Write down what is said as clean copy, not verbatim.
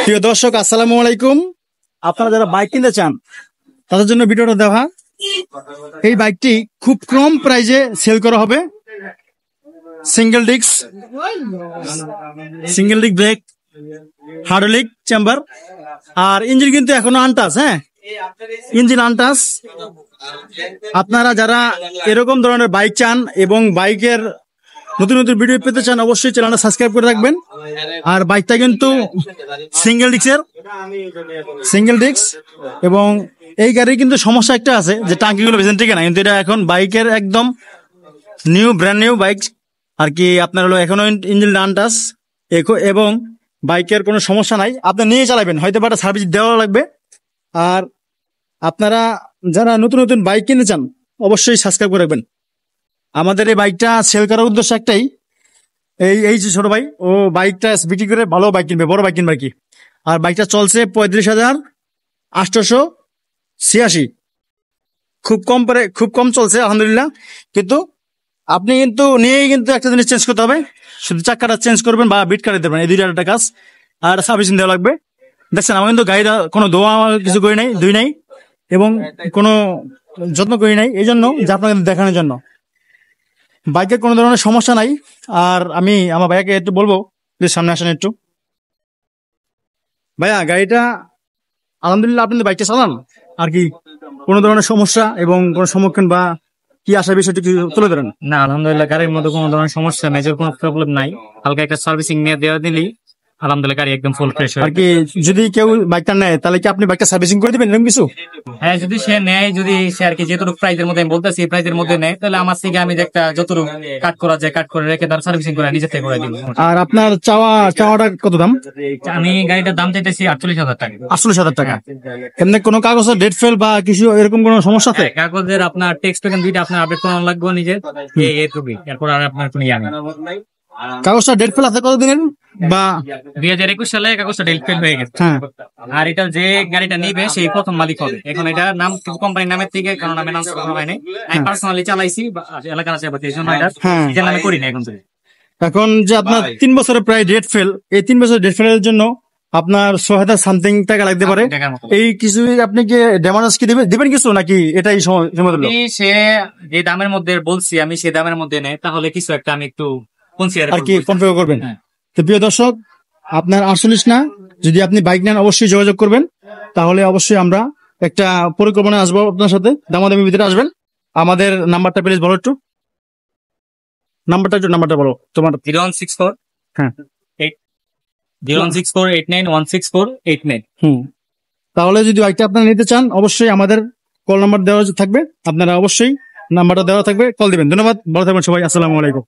প্রিয় দর্শক, আসসালামু আলাইকুম। আপনারা যারা বাইক কিনতে চান তাদের জন্য ভিডিওটা দেওয়া। এই বাইকটি খুব কম প্রাইজে সেল করা হবে। Single disc brake, hydraulic chamber, আর ইঞ্জিন কিন্তু এখনো আনটাচ। Engine untouch. আপনারা যারা এরকম ধরনের বাইক চান এবং বাইকের নতুন নতুন ভিডিও পেতে চান, অবশ্যই চ্যানেলটা সাবস্ক্রাইব করে রাখবেন। আর বাইকটা কিন্তু সিঙ্গেল ডিস্ক এবং এই গাড়ির কিন্তু সমস্যা একটা আছে যে টাঙ্কিগুলো বেশি টিকে না, কিন্তু এটা এখন বাইকের একদম ব্র্যান্ড নিউ বাইক আর কি। আপনার হলো এখনো ইঞ্জিন আনটাচ এবং বাইকের কোনো সমস্যা নাই, আপনি নিয়ে চালাবেন, হয়তো বা সার্ভিস দেওয়া লাগবে। আর আপনারা যারা নতুন নতুন বাইক কিনতে চান অবশ্যই সাবস্ক্রাইব করে রাখবেন। আমাদের এই বাইকটা সেল করার উদ্দেশ্য একটাই, এই যে ছোট ভাই ও বাইকটা বিক্রি করে ভালো বাইক কিনবে, বড় বাইক কিনবে আর কি। আর বাইকটা চলছে 35,886, খুব কম চলছে আলহামদুলিল্লাহ। কিন্তু আপনি কিন্তু নিয়েই কিন্তু একটা জিনিস চেঞ্জ করতে হবে, শুধু চাকাটা চেঞ্জ করবেন বা বিট কাটে দেবেন, এই দুইটা একটা কাজ। আর সার্ভিসিং দেওয়া লাগবে। দেখছেন আমার কিন্তু গাড়িটা কোনো ধোয়া কিছু করি নাই, ধুই নাই এবং কোনো যত্ন করি নাই, এই জন্য যে আপনাকে দেখানোর জন্য। বাইকের কোনো ধরনের সমস্যা নাই। আর আমি আমার ভাইয়াকে একটু বলবো, প্লিজ সামনে আসেন একটু। ভাইয়া, গাড়িটা আলহামদুলিল্লাহ আপনি বাইকটা চালান আর কি, কোনো ধরনের সমস্যা এবং কোনো সম্মুখীন বা কি আসার বিষয়টি কি তুলে ধরেন? না, আলহামদুলিল্লাহ গাড়ির মধ্যে কোনো ধরনের সমস্যা, মেজর কোনো প্রবলেম নাই। হালকা একটা সার্ভিসিং নিয়ে দেওয়া দিলেই আলহামদুলিল্লাহ গাড়ি একদম ফুল ফ্রেশ আর কি। যদি কেউ বাইকটা নেয় তাহলে কি আপনি বাইকটা সার্ভিসিং করে দিবেন এরকম কিছু? হ্যাঁ, যদি সে নেয়, যদি সে আর কি যেটুকু প্রাইজের মধ্যে আমি বলতেছি এই প্রাইজের মধ্যে নেয়, তাহলে আমার থেকে আমি একটা যতটুকু কাট করা যায় কাট করে রেখে তার সার্ভিসিং করে নিজে থেকে করে দিব। আর আপনার চাওয়াটা কত দাম? আমি গাড়িটার দাম চাইতেছি 48,000 টাকা। 48,000 টাকা। এমনি কোনো কাগজের ডেট ফেল বা কিছু এরকম কোনো সমস্যা আছে? কাগজের আপনার টেক্সট পেন দুইটা আপনার আপডেট করানো লাগবে নিজে, এইটুকুই। এরপর আর আপনার কোনো ইয়া নেই। কাগজটা ডেট ফেল আছে কতদিনের? বা 2021 সালে কাগজটা ডেট ফেল হয়ে গেছে। আর এটা যে গাড়িটা নিবে সেই প্রথম মালিক হবে। এখন এটা নাম কোম্পানির নামের থেকে, কারণ আমি নাম হয়নি, আমি পার্সোনালি চালাইছি এলাকার আছে, এই জন্য এটা নিজের নামে করি না এখন থেকে। এখন যে আপনার 3 বছরের প্রায় ডেট ফেল, এই 3 বছরের ডেট ফেলের জন্য আপনার 6,000 সামথিং টাকা লাগতে পারে। এই কিছু আপনি কি ড্যামেজ কি দিবেন কিছু, নাকি এটাই সীমাবদ্ধ? সে যে দামের মধ্যে বলছি আমি সে দামের মধ্যে নেই, তাহলে কিছু একটা আমি একটু আর কি কনফিগার করবেন। তো প্রিয় দর্শক, আপনার 48 না, যদি আপনি বাইক নেন অবশ্যই যোগাযোগ করবেন, তাহলে অবশ্যই আমরা একটা পরিকল্পনা আসবো আপনার সাথে, দামাদামি ভিতরে আসবেন। আমাদের নাম্বারটা প্লিজ বলো একটু, নাম্বারটা বলো তোমার। 0164 হ্যাঁ 0164891648 তাহলে যদি বাইকটা আপনারা নিতে চান অবশ্যই আমাদের কল নাম্বার দেওয়া থাকবে, আপনারা অবশ্যই নাম্বারটা দেওয়া থাকবে, কল দিবেন। ধন্যবাদ, ভালো থাকবেন সবাই, আসসালামু আলাইকুম।